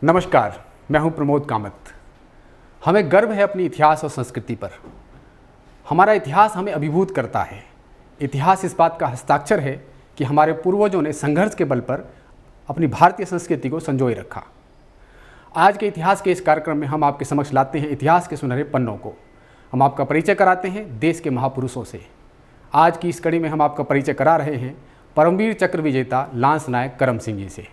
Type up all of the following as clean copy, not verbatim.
नमस्कार, मैं हूं प्रमोद कामत। हमें गर्व है अपनी इतिहास और संस्कृति पर। हमारा इतिहास हमें अभिभूत करता है। इतिहास इस बात का हस्ताक्षर है कि हमारे पूर्वजों ने संघर्ष के बल पर अपनी भारतीय संस्कृति को संजोए रखा। आज के इतिहास के इस कार्यक्रम में हम आपके समक्ष लाते हैं इतिहास के सुनहरे पन्नों को। हम आपका परिचय कराते हैं देश के महापुरुषों से। आज की इस कड़ी में हम आपका परिचय करा रहे हैं परमवीर चक्र विजेता लांस नायक करम सिंह जी से।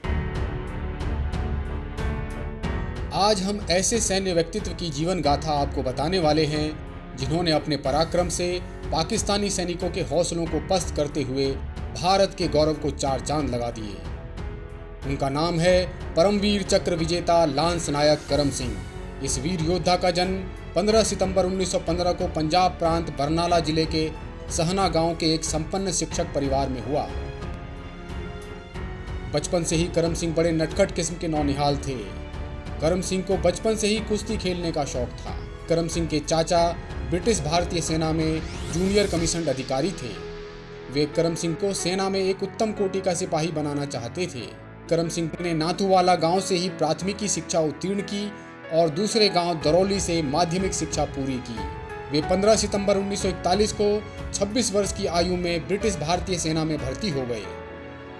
आज हम ऐसे सैन्य व्यक्तित्व की जीवन गाथा आपको बताने वाले हैं जिन्होंने अपने पराक्रम से पाकिस्तानी सैनिकों के हौसलों को पस्त करते हुए भारत के गौरव को चार चांद लगा दिए। उनका नाम है परमवीर चक्र विजेता लांस नायक करम सिंह। इस वीर योद्धा का जन्म 15 सितंबर 1915 को पंजाब प्रांत बरनाला जिले के सहना गांव के एक संपन्न शिक्षक परिवार में हुआ। बचपन से ही करम सिंह बड़े नटखट किस्म के नौनिहाल थे। करम सिंह को बचपन से ही कुश्ती खेलने का शौक था। करम सिंह के चाचा ब्रिटिश भारतीय सेना में जूनियर कमीशन्ड अधिकारी थे। वे करम सिंह को सेना में एक उत्तम कोटि का सिपाही बनाना चाहते थे। करम सिंह ने नाथूवाला गांव से ही प्राथमिकी शिक्षा उत्तीर्ण की और दूसरे गांव दरौली से माध्यमिक शिक्षा पूरी की। वे 15 सितंबर 1941 को 26 वर्ष की आयु में ब्रिटिश भारतीय सेना में भर्ती हो गए।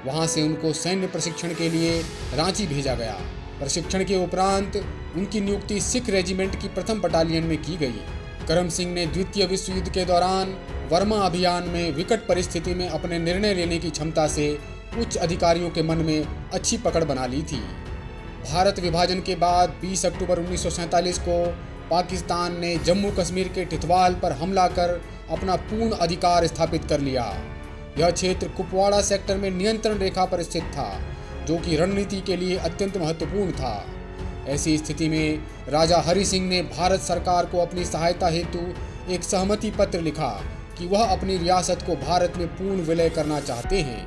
वहां से उनको सैन्य प्रशिक्षण के लिए रांची भेजा गया। प्रशिक्षण के उपरांत उनकी नियुक्ति सिख रेजिमेंट की प्रथम बटालियन में की गई। करम सिंह ने द्वितीय विश्व युद्ध के दौरान वर्मा अभियान में विकट परिस्थिति में अपने निर्णय लेने की क्षमता से उच्च अधिकारियों के मन में अच्छी पकड़ बना ली थी। भारत विभाजन के बाद 20 अक्टूबर 1947 को पाकिस्तान ने जम्मू कश्मीर के टिथवाल पर हमला कर अपना पूर्ण अधिकार स्थापित कर लिया। यह क्षेत्र कुपवाड़ा सेक्टर में नियंत्रण रेखा पर स्थित था, जो कि रणनीति के लिए अत्यंत महत्वपूर्ण था। ऐसी स्थिति में राजा हरि सिंह ने भारत सरकार को अपनी सहायता हेतु एक सहमति पत्र लिखा कि वह अपनी रियासत को भारत में पूर्ण विलय करना चाहते हैं।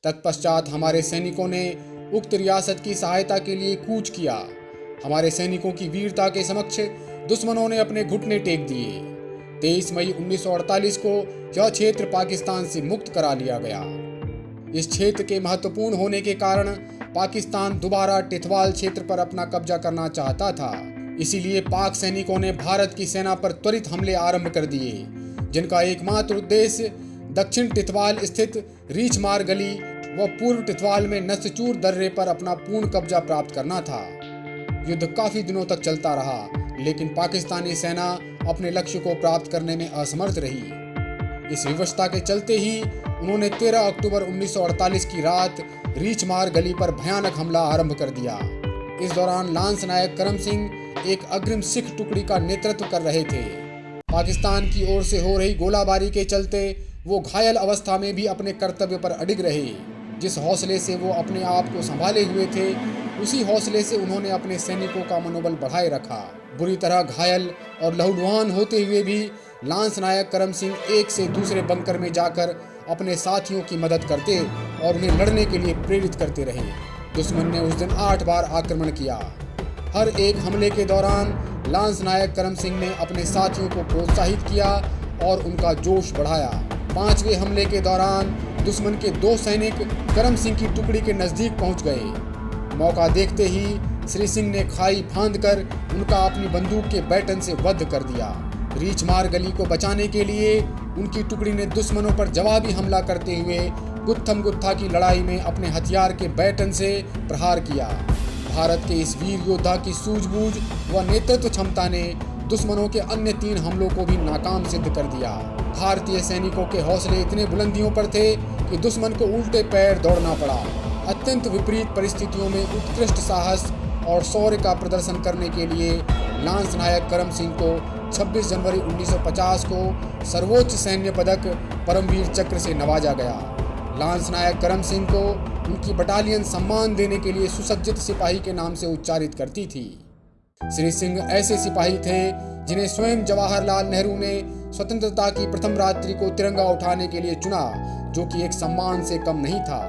तत्पश्चात हमारे सैनिकों ने उक्त रियासत की सहायता के लिए कूच किया। हमारे सैनिकों की वीरता के समक्ष दुश्मनों ने अपने घुटने टेक दिए। 23 मई 1948 को यह क्षेत्र पाकिस्तान से मुक्त करा लिया गया। इस क्षेत्र के महत्वपूर्ण होने के कारण पाकिस्तान दोबारा टिथवाल क्षेत्र पर अपना कब्जा करना चाहता था। इसीलिए पाक सैनिकों ने भारत की सेना पर त्वरित हमले आरंभ कर दिए, जिनका एकमात्र उद्देश्य दक्षिण टिथवाल स्थित रीछमार गली व पूर्व टिथवाल में नस्तचूर दर्रे पर अपना पूर्ण कब्जा प्राप्त करना था। युद्ध काफी दिनों तक चलता रहा, लेकिन पाकिस्तानी सेना अपने लक्ष्य को प्राप्त करने में असमर्थ रही। इस विवशता के चलते ही उन्होंने 13 अक्टूबर 1948 की रात रीछमार गली पर भयानक हमला आरंभ कर दिया। इस दौरान लांस नायक करम सिंह एक अग्रिम सिख टुकड़ी का नेतृत्व कर रहे थे। पाकिस्तान की ओर से हो रही गोलाबारी के चलते वो घायल अवस्था में भी अपने कर्तव्य पर अडिग रहे। जिस हौसले से वो अपने आप को संभाले हुए थे, उसी हौसले से उन्होंने अपने सैनिकों का मनोबल बढ़ाए रखा। बुरी तरह घायल और लहूलुहान होते हुए भी लांस नायक करम सिंह एक से दूसरे बंकर में जाकर अपने साथियों की मदद करते और उन्हें लड़ने के लिए प्रेरित करते रहे। दुश्मन ने उस दिन 8 बार आक्रमण किया। हर एक हमले के दौरान लांस नायक करम सिंह ने अपने साथियों को प्रोत्साहित किया और उनका जोश बढ़ाया। 5वें हमले के दौरान दुश्मन के 2 सैनिक करम सिंह की टुकड़ी के नजदीक पहुंच गए। मौका देखते ही श्री सिंह ने खाई फांदकर उनका अपनी बंदूक के बैटन से वध कर दिया। रीछमार गली को बचाने के लिए उनकी टुकड़ी ने दुश्मनों पर जवाबी हमला करते हुए गुत्थम गुत्था की लड़ाई में अपने हथियार के बैटन से प्रहार किया। भारत के इस वीर योद्धा की सूझबूझ व नेतृत्व क्षमता ने दुश्मनों के अन्य 3 हमलों को भी नाकाम सिद्ध कर दिया। भारतीय सैनिकों के हौसले इतने बुलंदियों पर थे कि दुश्मन को उल्टे पैर दौड़ना पड़ा। अत्यंत विपरीत परिस्थितियों में उत्कृष्ट साहस और शौर्य का प्रदर्शन करने के लिए लांस नायक करम सिंह को 26 जनवरी 1950 को सर्वोच्च सैन्य पदक परमवीर चक्र से नवाजा गया। लांस नायक करम सिंह को उनकी बटालियन सम्मान देने के लिए सुसज्जित सिपाही के नाम से उच्चारित करती थी। श्री सिंह ऐसे सिपाही थे जिन्हें स्वयं जवाहरलाल नेहरू ने स्वतंत्रता की प्रथम रात्रि को तिरंगा उठाने के लिए चुना, जो कि एक सम्मान से कम नहीं था।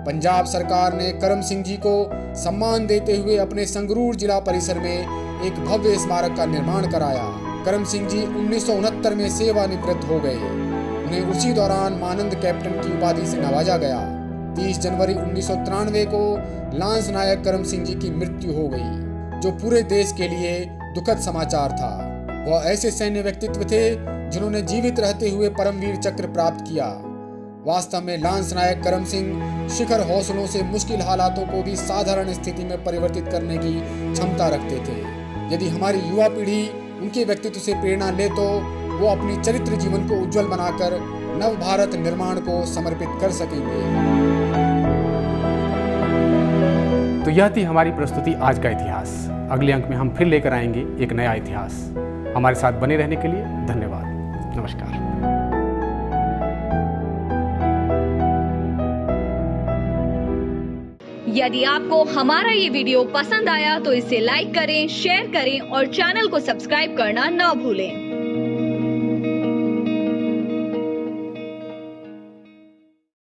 पंजाब सरकार ने करम सिंह जी को सम्मान देते हुए अपने संगरूर जिला परिसर में एक भव्य स्मारक का निर्माण कराया। करम सिंह जी 1969 में सेवानिवृत्त हो गए। उन्हें उसी दौरान मानंद कैप्टन की उपाधि से नवाजा गया। 20 जनवरी 1993 को लांस नायक करम सिंह जी की मृत्यु हो गई, जो पूरे देश के लिए दुखद समाचार था। वह ऐसे सैन्य व्यक्तित्व थे जिन्होंने जीवित रहते हुए परमवीर चक्र प्राप्त किया। वास्तव में लांस नायक करम सिंह शिखर हौसलों से मुश्किल हालातों को भी साधारण स्थिति में परिवर्तित करने की क्षमता रखते थे। यदि हमारी युवा पीढ़ी उनके व्यक्तित्व से प्रेरणा ले तो वो अपनी चरित्र जीवन को उज्जवल बनाकर नव भारत निर्माण को समर्पित कर सकेंगे। तो यह थी हमारी प्रस्तुति आज का इतिहास। अगले अंक में हम फिर लेकर आएंगे एक नया इतिहास। हमारे साथ बने रहने के लिए धन्यवाद। नमस्कार। यदि आपको हमारा ये वीडियो पसंद आया तो इसे लाइक करें, शेयर करें और चैनल को सब्सक्राइब करना न भूलें।